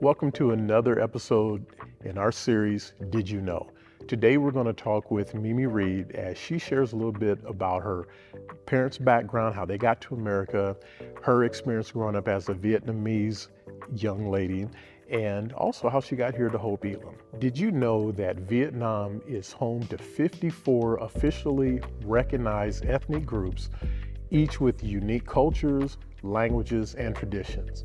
Welcome to another episode in our series, Did You Know? Today we're going to talk with Mimi Reed as she shares a little bit about her parents' background, how they got to America, her experience growing up as a Vietnamese young lady, and also how she got here to Hope+Elim. Did you know that Vietnam is home to 54 officially recognized ethnic groups, each with unique cultures, languages, and traditions?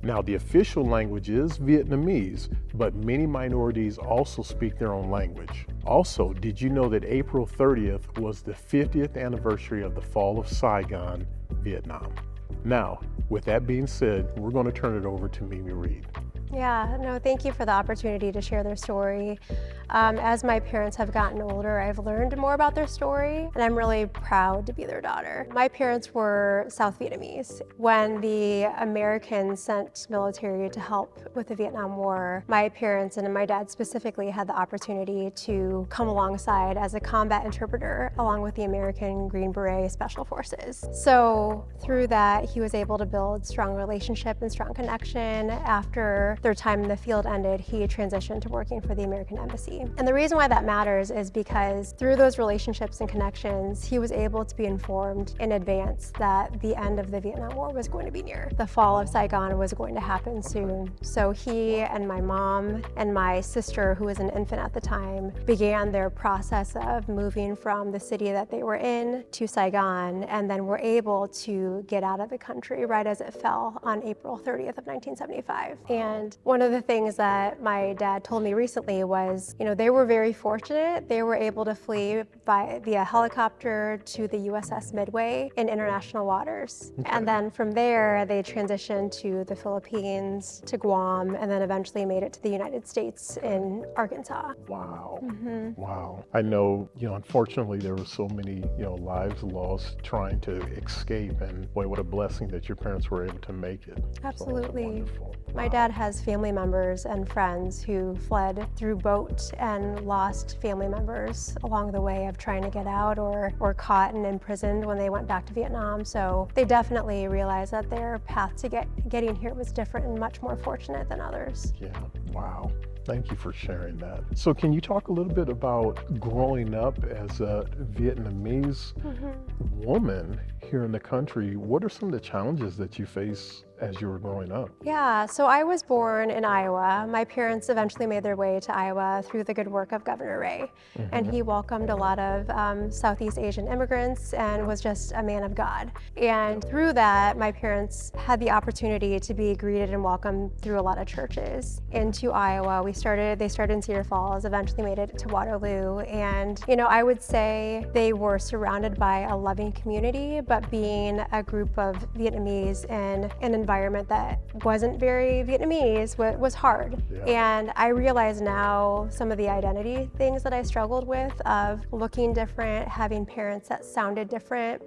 Now, the official language is Vietnamese, but many minorities also speak their own language. Also, did you know that April 30th was the 50th anniversary of the fall of Saigon, Vietnam? Now, with that being said, we're going to turn it over to Mimi Reed. Yeah, no, thank you for the opportunity to share their story. As my parents have gotten older, I've learned more about their story, and I'm really proud to be their daughter. My parents were South Vietnamese. When the Americans sent military to help with the Vietnam War, my parents and my dad specifically had the opportunity to come alongside as a combat interpreter along with the American Green Beret Special Forces. So through that, he was able to build strong relationship and strong connection. After their time in the field ended, he transitioned to working for the American Embassy. And the reason why that matters is because through those relationships and connections, he was able to be informed in advance that the end of the Vietnam War was going to be near. The fall of Saigon was going to happen soon. So he and my mom and my sister, who was an infant at the time, began their process of moving from the city that they were in to Saigon, and then were able to get out of the country right as it fell on April 30th of 1975. And one of the things that my dad told me recently was, they were very fortunate. They were able to flee via helicopter to the USS Midway in international waters. Okay. And then from there, they transitioned to the Philippines, to Guam, and then eventually made it to the United States in Arkansas. Wow. Mm-hmm. Wow. I know, unfortunately there were so many, lives lost trying to escape, and boy, what a blessing that your parents were able to make it. Absolutely. So my dad has family members and friends who fled through boat and lost family members along the way of trying to get out, or caught and imprisoned when they went back to Vietnam. So they definitely realized that their path to getting here was different and much more fortunate than others. Yeah, wow. Thank you for sharing that. So can you talk a little bit about growing up as a Vietnamese woman here in the country? What are some of the challenges that you face as you were growing up? Yeah, so I was born in Iowa. My parents eventually made their way to Iowa through the good work of Governor Ray. And he welcomed a lot of Southeast Asian immigrants and was just a man of God. And through that, my parents had the opportunity to be greeted and welcomed through a lot of churches into Iowa. They started in Cedar Falls, eventually made it to Waterloo. And, I would say they were surrounded by a loving community, but being a group of Vietnamese in an environment that wasn't very Vietnamese was hard. Yeah. And I realize now some of the identity things that I struggled with, of looking different, having parents that sounded different.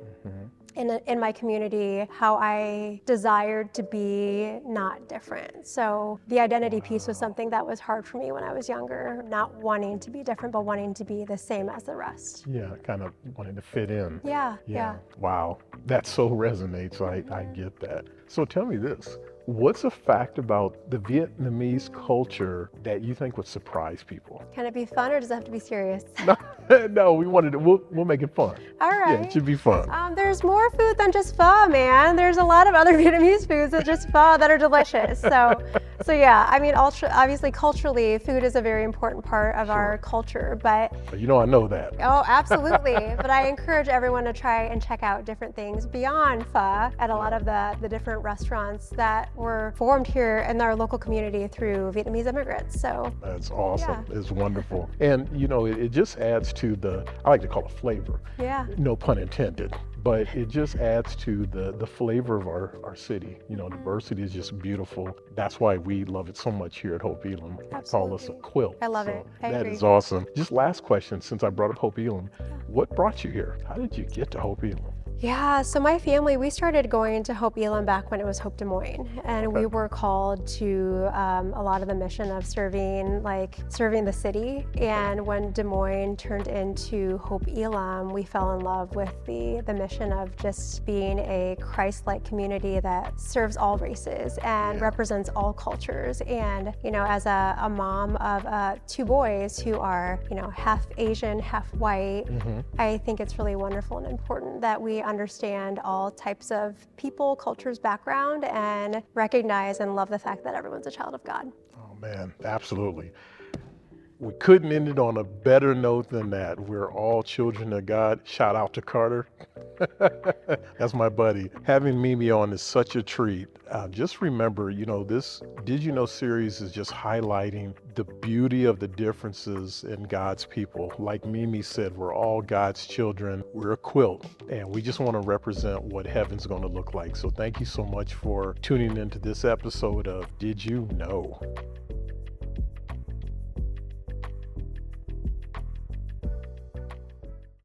In my community, how I desired to be not different. So the identity piece was something that was hard for me when I was younger, not wanting to be different, but wanting to be the same as the rest. Yeah, kind of wanting to fit in. Yeah. Wow, that so resonates. I get that. So tell me this. What's a fact about the Vietnamese culture that you think would surprise people? Can it be fun, or does it have to be serious? No, we'll make it fun. All right. Yeah, it should be fun. There's more food than just pho, man. There's a lot of other Vietnamese foods than just pho that are delicious. So yeah, I mean, obviously culturally, food is a very important part of our culture, but... I know that. Oh, absolutely. But I encourage everyone to try and check out different things beyond pho at a lot of the different restaurants that were formed here in our local community through Vietnamese immigrants. So that's awesome. Yeah. It's wonderful. And it just adds to I like to call it flavor. Yeah. No pun intended. But it just adds to the flavor of our city. Diversity is just beautiful. That's why we love it so much here at Hope+Elim. I call us a quilt. I love it. I that agree. Is awesome. Just last question, since I brought up Hope+Elim, what brought you here? How did you get to Hope+Elim? Yeah, so my family, we started going to Hope+Elim back when it was Hope Des Moines, and we Okay. were called to a lot of the mission of serving the city. And when Des Moines turned into Hope+Elim, we fell in love with the mission of just being a Christ-like community that serves all races and Yeah. represents all cultures. And as a mom of two boys who are half Asian, half white, I think it's really wonderful and important that we understand all types of people, cultures, background, and recognize and love the fact that everyone's a child of God. Oh man, absolutely. We couldn't end it on a better note than that. We're all children of God. Shout out to Carter. That's my buddy. Having Mimi on is such a treat. Just remember, this Did You Know series is just highlighting the beauty of the differences in God's people. Like Mimi said, we're all God's children. We're a quilt, and we just want to represent what heaven's going to look like. So thank you so much for tuning into this episode of Did You Know?